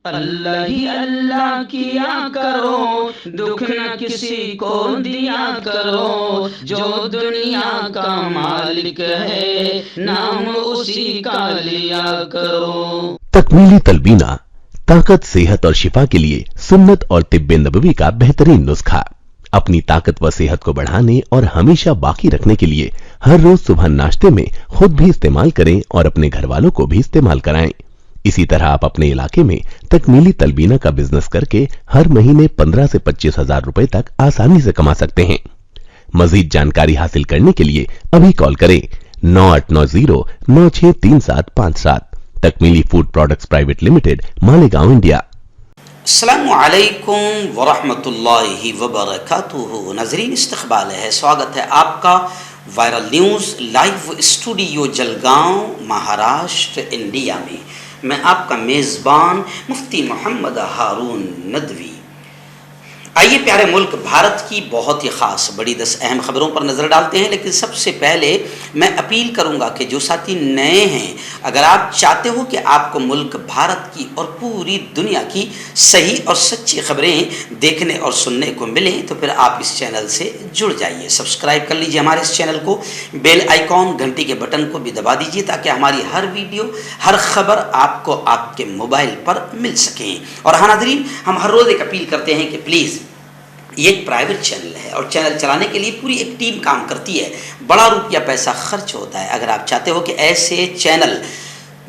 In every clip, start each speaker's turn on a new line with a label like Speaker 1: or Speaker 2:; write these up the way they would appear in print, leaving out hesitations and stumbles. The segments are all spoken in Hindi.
Speaker 1: अल्लाह ही अल्लाह किया करो, दुख न किसी को दिया करो, जो दुनिया का मालिक है नाम उसी का लिया करो।
Speaker 2: तकमीली तलबीना ताकत, सेहत और शिफा के लिए सुन्नत और तिब्बे नबवी का बेहतरीन नुस्खा। अपनी ताकत व सेहत को बढ़ाने और हमेशा बाकी रखने के लिए हर रोज सुबह नाश्ते में खुद भी इस्तेमाल करें और अपने घर वालों को भी इस्तेमाल कराएं। इसी तरह आप अपने इलाके में तकमीली तलबीना का बिजनेस करके हर महीने 15 से 25 हजार रुपए तक आसानी से कमा सकते हैं। मजीद जानकारी हासिल करने के लिए अभी कॉल करें 9890963757। Takmeeli food products private limited, Malegaon, India.
Speaker 3: अस्सलामु अलैकुम वरहमतुल्लाहि वबरकातुहू। नाज़रीन, इस्तक़बाल है, स्वागत है आपका viral news live studio Jalgaon, Maharashtra, India में। मैं आपका मेज़बान मुफ्ती मोहम्मद हारून नदवी। आइए प्यारे मुल्क भारत की बहुत ही ख़ास बड़ी 10 अहम ख़बरों पर नज़र डालते हैं। लेकिन सबसे पहले मैं अपील करूंगा कि जो साथी नए हैं, अगर आप चाहते हो कि आपको मुल्क भारत की और पूरी दुनिया की सही और सच्ची ख़बरें देखने और सुनने को मिलें, तो फिर आप इस चैनल से जुड़ जाइए। सब्सक्राइब कर लीजिए हमारे इस चैनल को, बेल आइकॉन घंटी के बटन को भी दबा दीजिए ताकि हमारी हर वीडियो, हर खबर आपको आपके मोबाइल पर मिल सकें। और हाँ नाज़रीन, हम हर रोज़ एक अपील करते हैं कि प्लीज़, ये एक प्राइवेट चैनल है और चैनल चलाने के लिए पूरी एक टीम काम करती है, बड़ा रुपया पैसा खर्च होता है। अगर आप चाहते हो कि ऐसे चैनल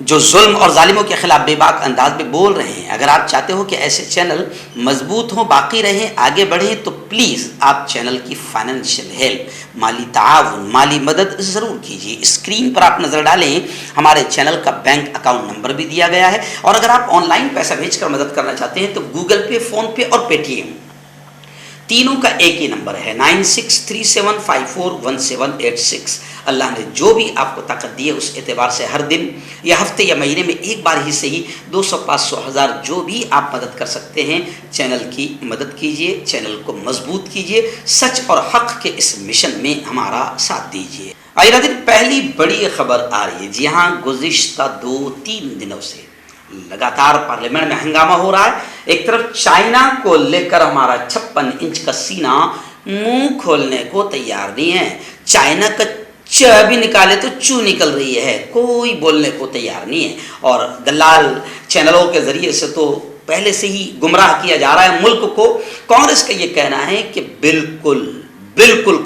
Speaker 3: जो जुल्म और जालिमों के खिलाफ बेबाक अंदाज में बोल रहे हैं, अगर आप चाहते हो कि ऐसे चैनल मजबूत हों, बाकी रहें, आगे बढ़ें, तो प्लीज़ आप चैनल की फाइनेंशियल हेल्प, माली ताआवुन, माली मदद ज़रूर कीजिए। स्क्रीन पर आप नज़र डालें, हमारे चैनल का बैंक अकाउंट नंबर भी दिया गया है। और अगर आप ऑनलाइन पैसा भेजकर मदद करना चाहते हैं तो गूगल पे, फ़ोनपे और पेटीएम तीनों का एक ही नंबर है 9637541786। अल्लाह ने जो भी आपको ताकत दी है उस एतबार से हर दिन या हफ्ते या महीने में एक बार ही सही 200, 500, 1000 जो भी आप मदद कर सकते हैं, चैनल की मदद कीजिए, चैनल को मजबूत कीजिए, सच और हक के इस मिशन में हमारा साथ दीजिए। आइए दिन पहली बड़ी खबर आ रही है। जी हाँ, गुज़िश्ता 2-3 दिनों से लगातार पार्लियामेंट में हंगामा हो रहा है। एक तरफ चाइना को लेकर हमारा 56 इंच का सीना मुंह खोलने को तैयार नहीं है। चाइना का च भी निकाले तो चू निकल रही है, कोई बोलने को तैयार नहीं है। और दलाल चैनलों के जरिए से तो पहले से ही गुमराह किया जा रहा है मुल्क को। कांग्रेस का ये कहना है कि बिल्कुल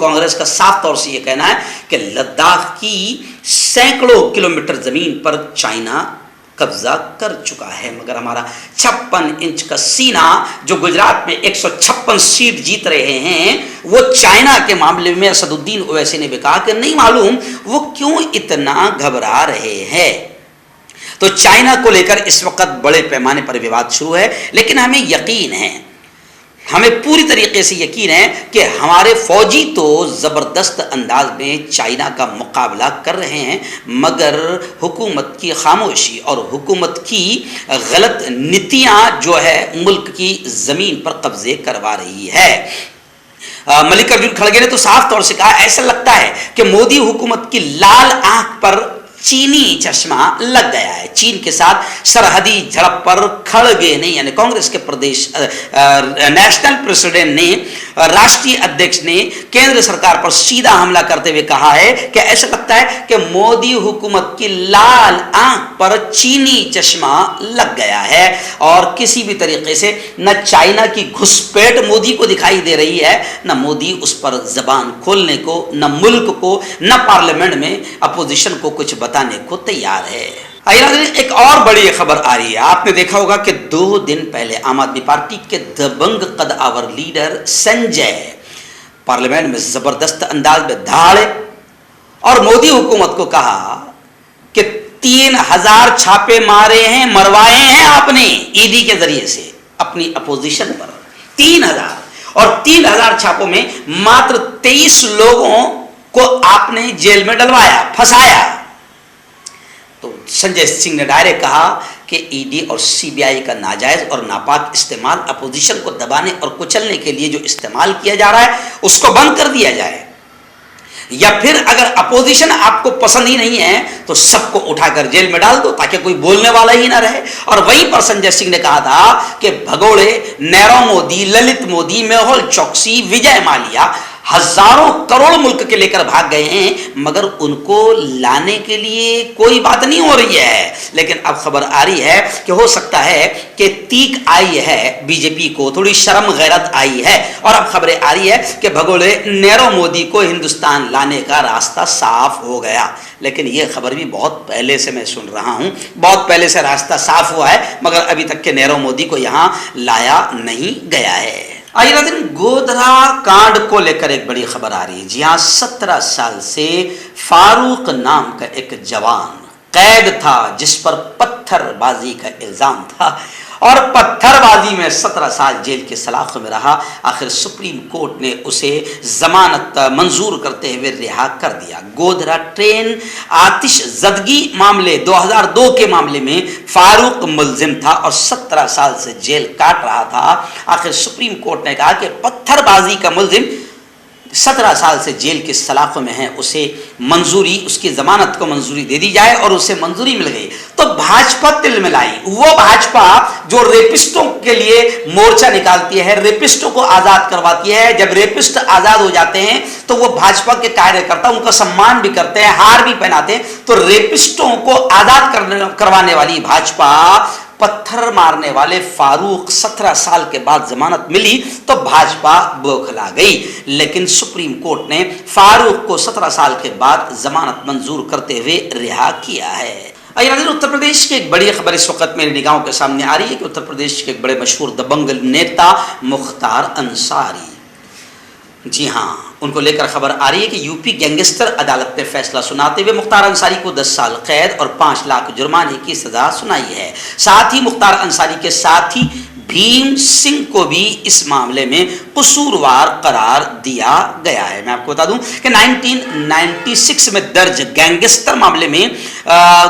Speaker 3: कांग्रेस का साफ तौर से ये कहना है कि लद्दाख की सैकड़ों किलोमीटर जमीन पर चाइना कब्जा कर चुका है। मगर हमारा 56 इंच का सीना जो गुजरात में 156 सीट जीत रहे हैं, वो चाइना के मामले में असदुद्दीन ओवैसी ने भी कहा कि नहीं मालूम वो क्यों इतना घबरा रहे हैं। तो चाइना को लेकर इस वक्त बड़े पैमाने पर विवाद शुरू है। लेकिन हमें यकीन है, हमें पूरी तरीके से यकीन है कि हमारे फौजी तो ज़बरदस्त अंदाज में चाइना का मुकाबला कर रहे हैं, मगर हुकूमत की खामोशी और हुकूमत की गलत नीतियां जो है मुल्क की ज़मीन पर कब्जे करवा रही है। मल्लिकार्जुन खड़गे ने तो साफ तौर से कहा, ऐसा लगता है कि मोदी हुकूमत की लाल आंख पर चीनी चश्मा लग गया है। चीन के साथ सरहदी झड़प पर खड़गे ने, यानी कांग्रेस के प्रदेश नेशनल प्रेसिडेंट ने, राष्ट्रीय अध्यक्ष ने केंद्र सरकार पर सीधा हमला करते हुए कहा है कि ऐसा लगता है कि मोदी हुकूमत की लाल आंख पर चीनी चश्मा लग गया है और किसी भी तरीके से न चाइना की घुसपैठ मोदी को दिखाई दे रही है, न मोदी उस पर जबान खोलने को, न मुल्क को, न पार्लियामेंट में अपोजिशन को कुछ बताने को तैयार है। एक और बड़ी खबर आ रही है। आपने देखा होगा कि 2 दिन पहले आम आदमी पार्टी के दबंग कद-आवर लीडर संजय पार्लियामेंट में जबरदस्त अंदाज में धाड़े और मोदी हुकूमत को कहा कि 3000 छापे मारे हैं, मरवाए हैं आपने ईडी के जरिए से अपनी अपोजिशन पर। 3000 और 3000 छापों में मात्र 23 लोगों को आपने जेल में डलवाया, फंसाया। तो संजय सिंह ने डायरेक्ट कहा कि ईडी और सीबीआई का नाजायज और नापाक इस्तेमाल अपोजिशन को दबाने और कुचलने के लिए जो इस्तेमाल किया जा रहा है उसको बंद कर दिया जाए। या फिर अगर अपोजिशन आपको पसंद ही नहीं है तो सबको उठाकर जेल में डाल दो ताकि कोई बोलने वाला ही ना रहे। और वहीं पर संजय सिंह ने कहा था कि भगोड़े, नीरव मोदी, ललित मोदी, मेहुल चौकसी, विजय माल्या हजारों करोड़ मुल्क के लेकर भाग गए हैं, मगर उनको लाने के लिए कोई बात नहीं हो रही है। लेकिन अब खबर आ रही है कि हो सकता है कि तीक आई है बीजेपी को, थोड़ी शर्म गैरत आई है, और अब खबरें आ रही है कि भगोड़े नीरव मोदी को हिंदुस्तान लाने का रास्ता साफ हो गया। लेकिन यह खबर भी बहुत पहले से मैं सुन रहा हूं, बहुत पहले से रास्ता साफ हुआ है, मगर अभी तक के नीरव मोदी को यहां लाया नहीं गया है। आइए दिन गोधरा कांड को लेकर एक बड़ी खबर आ रही है। जी हाँ, 17 साल से फारूक नाम का एक जवान कैद था जिस पर पत्थरबाजी का इल्जाम था, और पत्थरबाजी में 17 साल जेल के सलाखों में रहा। आखिर सुप्रीम कोर्ट ने उसे जमानत मंजूर करते हुए रिहा कर दिया। गोधरा ट्रेन आतिशजदगी मामले 2002 के मामले में फारूक मुलजिम था और 17 साल से जेल काट रहा था। आखिर सुप्रीम कोर्ट ने कहा कि पत्थरबाजी का मुलजिम 17 साल से जेल की सलाखों में है, उसे मंजूरी, उसकी जमानत को मंजूरी दे दी जाए, और उसे मंजूरी मिल गई। तो भाजपा तिल मिलाई, वो भाजपा जो रेपिस्टों के लिए मोर्चा निकालती है, रेपिस्टों को आजाद करवाती है। जब रेपिस्ट आजाद हो जाते हैं तो वो भाजपा के कार्यकर्ता उनका सम्मान भी करते हैं, हार भी पहनाते हैं। तो रेपिस्टों को आजाद करवाने वाली भाजपा पत्थर मारने वाले फारूक 17 साल के बाद जमानत मिली तो भाजपा बौखला गई। लेकिन सुप्रीम कोर्ट ने फारूक को 17 साल के बाद जमानत मंजूर करते हुए रिहा किया है। आइए नाज़रीन, उत्तर प्रदेश की एक बड़ी खबर इस वक्त मेरी निगाहों के सामने आ रही है कि उत्तर प्रदेश के एक बड़े मशहूर दबंग नेता मुख्तार अंसारी, जी हाँ, उनको लेकर खबर आ रही है कि यूपी गैंगस्टर अदालत ने फैसला सुनाते हुए मुख्तार अंसारी को 10 साल कैद और 5 लाख जुर्माने की सजा सुनाई है। साथ ही मुख्तार अंसारी के साथी भीम सिंह को भी इस मामले में कसूरवार करार दिया गया है। मैं आपको बता दूं कि 1996 में दर्ज गैंगस्टर मामले में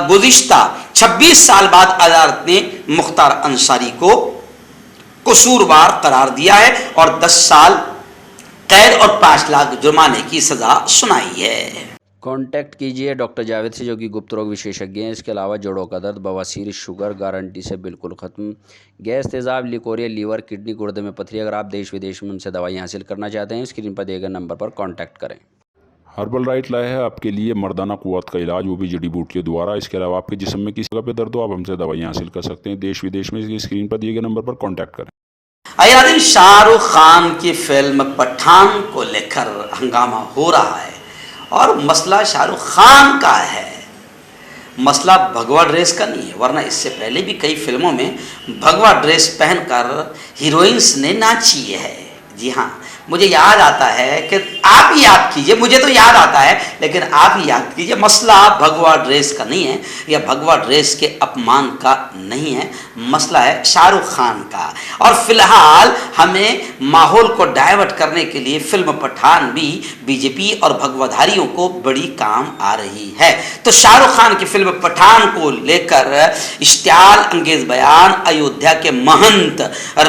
Speaker 3: गुज़िश्ता 26 साल बाद अदालत ने मुख्तार अंसारी को कसूरवार करार दिया है और 10 साल कैद और 5 लाख जुर्माने की सजा सुनाई है।
Speaker 4: कांटेक्ट कीजिए डॉक्टर जावेद से, जो कि गुप्त रोग विशेषज्ञ हैं। इसके अलावा जोड़ों का दर्द, बवासीर, शुगर गारंटी से बिल्कुल ख़त्म, गैस, तेज़ाब, लिकोरिया, लीवर, किडनी, गुर्दे में पथरी। अगर आप देश विदेश में उनसे दवाई हासिल करना चाहते हैं, स्क्रीन पर दिए गए नंबर पर कांटेक्ट करें।
Speaker 5: हर्बल राइट लाया है आपके लिए मर्दाना कुव्वत का इलाज, वो भी जड़ी बूटियों द्वारा। इसके अलावा आपके जिस्म में किसी जगह पे दर्द हो, आप हमसे दवाइयाँ हासिल कर सकते हैं देश विदेश में। स्क्रीन पर दिए गए नंबर पर कॉन्टैक्ट करें।
Speaker 3: आइए, शाहरुख खान की फिल्म पठान को लेकर हंगामा हो रहा है और मसला शाहरुख खान का है, मसला भगवा ड्रेस का नहीं है। वरना इससे पहले भी कई फिल्मों में भगवा ड्रेस पहनकर हीरोइंस ने नाची है। जी हाँ, मुझे याद आता है कि आप ही याद कीजिए, मुझे तो याद आता है लेकिन आप ही याद कीजिए, मसला भगवा ड्रेस का नहीं है या भगवा ड्रेस के अपमान का नहीं है, मसला है शाहरुख खान का। और फिलहाल हमें माहौल को डाइवर्ट करने के लिए फिल्म पठान भी बीजेपी और भगवाधारियों को बड़ी काम आ रही है। तो शाहरुख खान की फिल्म पठान को लेकर इश्तियाल अंगेज बयान अयोध्या के महंत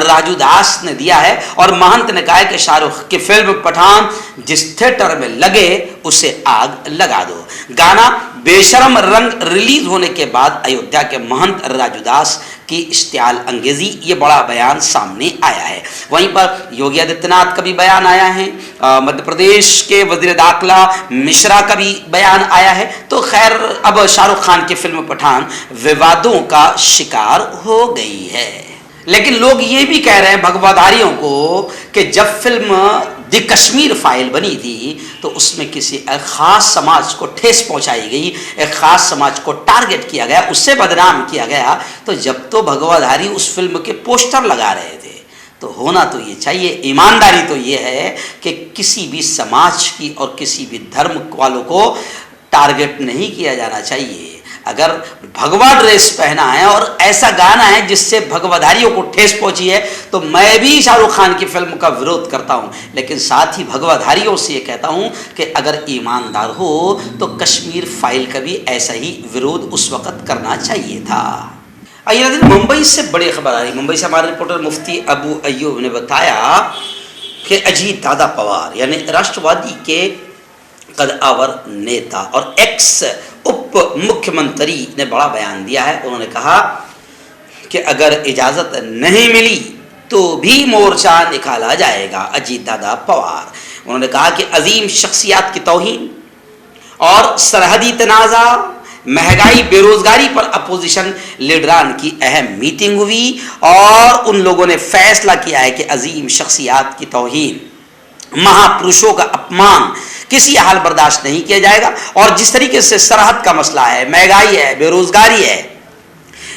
Speaker 3: राजू दास ने दिया है और महंत ने कहा है कि शाहरुख की फिल्म पठान जिस थिएटर में लगे उसे आग लगा दो। गाना बेशरम रंग रिलीज होने के बाद अयोध्या के महंत राजूदास की इश्तियाल अंगेजी ये बड़ा बयान सामने आया है। वहीं पर योगी आदित्यनाथ का भी बयान आया है, मध्य प्रदेश के वजीर दाखिला मिश्रा का भी बयान आया है। तो खैर अब शाहरुख खान की फिल्म पठान विवादों का शिकार हो गई है। लेकिन लोग ये भी कह रहे हैं भगवाधारियों को कि जब फिल्म द कश्मीर फाइल बनी थी तो उसमें किसी एक खास समाज को ठेस पहुंचाई गई, एक खास समाज को टारगेट किया गया, उससे बदनाम किया गया। तो जब तो भगवाधारी उस फिल्म के पोस्टर लगा रहे थे तो होना तो ये चाहिए, ईमानदारी तो ये है कि किसी भी समाज की और किसी भी धर्म वालों को टारगेट नहीं किया जाना चाहिए। अगर भगवा ड्रेस पहना है और ऐसा गाना है जिससे भगवाधारियों को ठेस पहुंची है तो मैं भी शाहरुख खान की फिल्म का विरोध करता हूं, लेकिन साथ ही भगवाधारियों से ये कहता हूं कि अगर ईमानदार हो तो कश्मीर फाइल का भी ऐसा ही विरोध उस वक्त करना चाहिए था। आइए मुंबई से बड़ी खबर आ रही। मुंबई से हमारे रिपोर्टर मुफ्ती अबू अयूब ने बताया कि अजीत दादा पवार यानी राष्ट्रवादी के कद्दावर नेता और एक्स उप मुख्यमंत्री ने बड़ा बयान दिया है। उन्होंने कहा कि अगर इजाज़त नहीं मिली तो भी मोर्चा निकाला जाएगा। अजीत दादा पवार उन्होंने कहा कि अजीम शख्सियात की तौहीन और सरहदी तनाज़ा, महंगाई, बेरोजगारी पर अपोजिशन लीडरान की अहम मीटिंग हुई और उन लोगों ने फैसला किया है कि अजीम शख्सियात की तौहीन, महापुरुषों का अपमान किसी हाल बर्दाश्त नहीं किया जाएगा। और जिस तरीके से सरहद का मसला है, महंगाई है, बेरोजगारी है,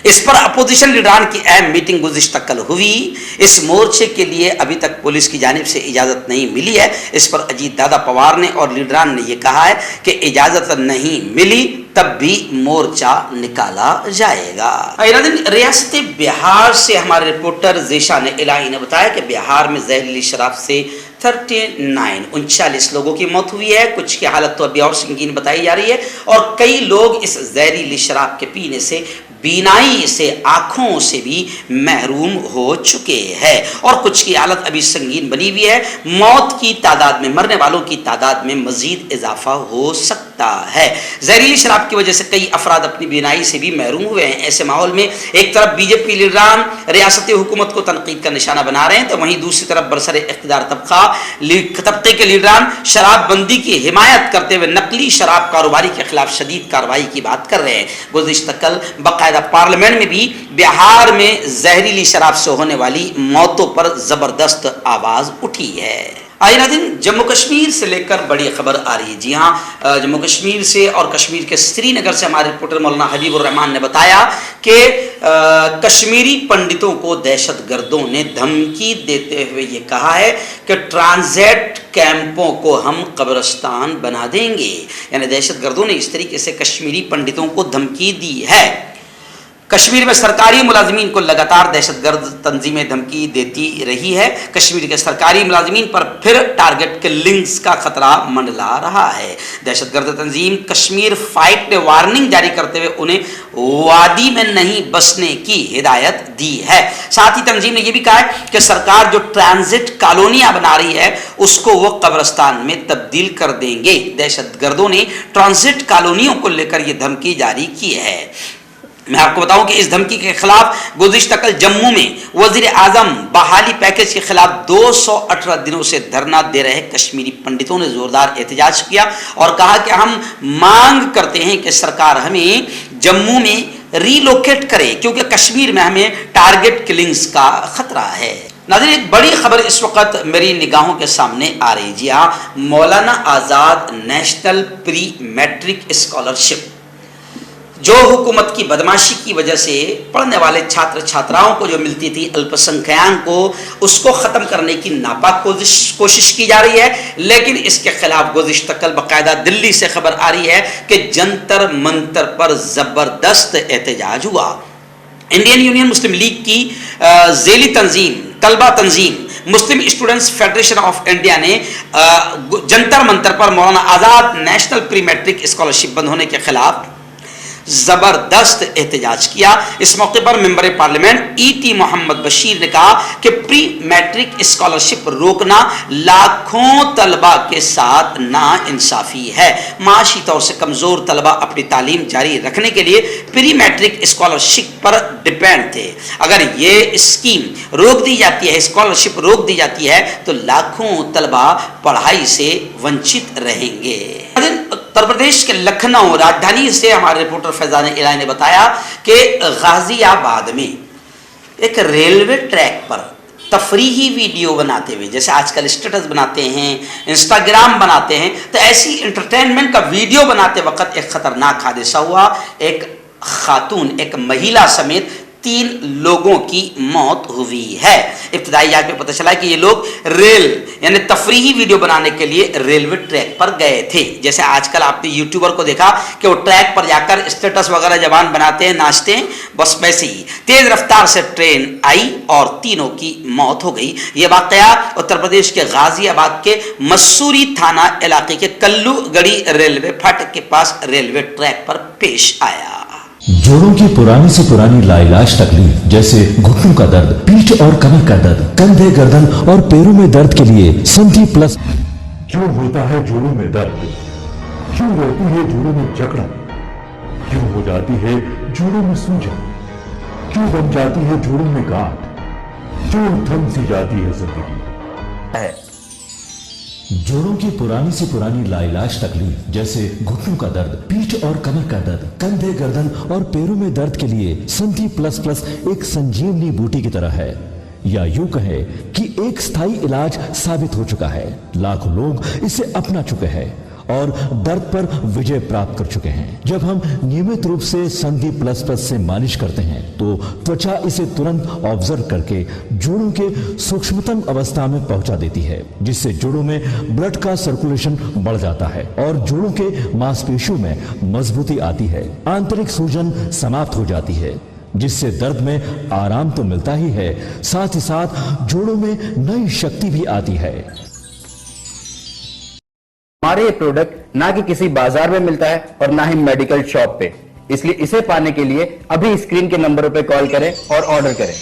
Speaker 3: इस पर अपोजिशन लीडरान की अहम मीटिंग गुज़िश्ता कल हुई। इस मोर्चे के लिए अभी तक पुलिस की जानिब से इजाज़त नहीं मिली है। इस पर अजीत दादा पवार ने और लीडरान ने यह कहा है कि इजाज़त नहीं मिली तब भी मोर्चा निकाला जाएगा। रियासत बिहार से हमारे रिपोर्टर ज़ेशा इलाही ने बताया कि बिहार में जहरीली शराब से 39 लोगों की मौत हुई है। कुछ की हालत तो अभी और संगीन बताई जा रही है और कई लोग इस जहरीली शराब के पीने से, बीनाई से, आंखों से भी महरूम हो चुके हैं और कुछ की हालत अभी संगीन बनी हुई है। मौत की तादाद में, मरने वालों की तादाद में मजीद इजाफा हो सकता है। जहरीली शराब की वजह से कई अफराद अपनी बीनाई से भी महरूम हुए हैं। ऐसे माहौल में एक तरफ बीजेपी लीडरान रियासती हुकूमत को तनकीद का निशाना बना रहे हैं तो वहीं दूसरी तरफ बरसर इख्तिदार तबके के लीडरान शराबबंदी की हिमायत करते हुए नकली शराब कारोबारी के खिलाफ शदीद कार्रवाई की बात कर रहे हैं। गुज़िश्ता कल बाकायदा पार्लियामेंट में भी बिहार में जहरीली शराब से होने वाली मौतों पर जबरदस्त आवाज उठी है। आइए दिन जम्मू कश्मीर से लेकर बड़ी खबर आ रही है। जी हाँ, जम्मू कश्मीर से और कश्मीर के श्रीनगर से हमारे रिपोर्टर मौलाना हबीबुर रहमान ने बताया कि कश्मीरी पंडितों को दहशतगर्दों ने धमकी देते हुए ये कहा है कि ट्रांजिट कैंपों को हम कब्रिस्तान बना देंगे। यानी दहशतगर्दों ने इस तरीके से कश्मीरी पंडितों को धमकी दी है। कश्मीर में सरकारी मुलाजिमीन को लगातार दहशतगर्द तंजीमें धमकी देती रही है। कश्मीर के सरकारी मुलाजिमीन पर फिर टारगेट किलिंग्स का खतरा मंडला रहा है। दहशतगर्द तंजीम कश्मीर फाइट ने वार्निंग जारी करते हुए उन्हें वादी में नहीं बसने की हिदायत दी है। साथ ही तंजीम ने यह भी कहा है कि सरकार जो ट्रांजिट कॉलोनियां बना रही है उसको वो कब्रिस्तान में तब्दील कर देंगे। दहशतगर्दों ने ट्रांजिट कॉलोनियों को लेकर यह धमकी जारी की है। मैं आपको बताऊं कि इस धमकी के खिलाफ गुज़िश्ता कल जम्मू में वज़ीर आज़म बहाली पैकेज के खिलाफ 218 दिनों से धरना दे रहे कश्मीरी पंडितों ने जोरदार एहतजाज किया और कहा कि हम मांग करते हैं कि सरकार हमें जम्मू में रीलोकेट करे क्योंकि कश्मीर में हमें टारगेट किलिंग्स का खतरा है। नाज़रीन, एक बड़ी खबर इस वक्त मेरी निगाहों के सामने आ रही। जी हाँ, मौलाना Azad national pre matric scholarship जो हुकूमत की बदमाशी की वजह से पढ़ने वाले छात्र छात्राओं को जो मिलती थी अल्पसंख्याक को, उसको ख़त्म करने की नापाक कोशिश की जा रही है। लेकिन इसके खिलाफ गुज़िश्ता कल बाकायदा दिल्ली से खबर आ रही है कि जंतर मंतर पर ज़बरदस्त एहतजाज हुआ। इंडियन यूनियन मुस्लिम लीग की ज़ेली तंजीम, तलबा तंजीम Muslim students federation of India ने जंतर मंतर पर Maulana Azad national pre matric scholarship बंद होने के खिलाफ जबरदस्त एहतजाज किया। इस मौके पर member parliament ET Mohammed Basheer ने कहा कि प्री मैट्रिक स्कॉलरशिप रोकना लाखों तलबा के साथ नाइंसाफी है। माशी तौर से कमजोर तलबा अपनी तालीम जारी रखने के लिए प्री मैट्रिक स्कॉलरशिप पर डिपेंड थे। अगर ये स्कीम रोक दी जाती है, स्कॉलरशिप रोक दी जाती है तो लाखों तलबा पढ़ाई से वंचित रहेंगे। उत्तर प्रदेश के लखनऊ राजधानी से हमारे रिपोर्टर फैजान इलाही ने बताया कि गाजियाबाद में एक रेलवे ट्रैक पर तफरीही वीडियो बनाते हुए, जैसे आजकल स्टेटस बनाते हैं, इंस्टाग्राम बनाते हैं, तो ऐसी एंटरटेनमेंट का वीडियो बनाते वक्त एक खतरनाक हादसा हुआ। एक खातून, एक महिला समेत 3 लोगों की मौत हुई है। इब्तिदाई जांच में पता चला कि ये लोग रेल यानी तफरीही वीडियो बनाने के लिए रेलवे ट्रैक पर गए थे। जैसे आजकल आपने यूट्यूबर को देखा कि वो ट्रैक पर जाकर स्टेटस वगैरह जबान बनाते हैं, नाचते हैं, बस वैसे ही तेज रफ्तार से ट्रेन आई और तीनों की मौत हो गई। ये वाकया उत्तर प्रदेश के गाजियाबाद के मसूरी थाना इलाके के कल्लूगढ़ी रेलवे फाटक के पास रेलवे ट्रैक पर पेश आया।
Speaker 6: जोड़ों की पुरानी से पुरानी लाइलाज तकलीफ जैसे घुटनों का दर्द, पीठ और कमर का दर्द, कंधे, गर्दन और पैरों में दर्द के लिए संधि प्लस। क्यों होता है जोड़ों में दर्द? क्यों रहती है जोड़ों में जकड़न, क्यों हो जाती है जोड़ों में सूजन, क्यों बन जाती है जोड़ों में गांठ, क्यों थम सी जाती है जिंदगी। जोड़ों की पुरानी से पुरानी लाइलाज तकलीफ जैसे घुटनों का दर्द, पीठ और कमर का दर्द, कंधे, गर्दन और पैरों में दर्द के लिए संधि प्लस प्लस एक संजीवनी बूटी की तरह है, या यूं कहे कि एक स्थायी इलाज साबित हो चुका है। लाखों लोग इसे अपना चुके हैं और दर्द पर विजय प्राप्त कर चुके हैं। जब हम नियमित रूप से संधि प्लस प्लस से मालिश करते हैं तो त्वचा इसे तुरंत ऑब्जर्व करके जोड़ों के सूक्ष्मतम अवस्था में पहुंचा देती है, जिससे जोड़ों में ब्लड का सर्कुलेशन बढ़ जाता है और जोड़ों के मांसपेशियों में मजबूती आती है, आंतरिक सूजन समाप्त हो जाती है, जिससे दर्द में आराम तो मिलता ही है, साथ ही साथ जोड़ों में नई शक्ति भी आती है।
Speaker 7: हमारे ये प्रोडक्ट ना कि किसी बाजार में मिलता है और ना ही मेडिकल शॉप पे, इसलिए इसे पाने के लिए अभी स्क्रीन के नंबरों पे कॉल करें और ऑर्डर करें।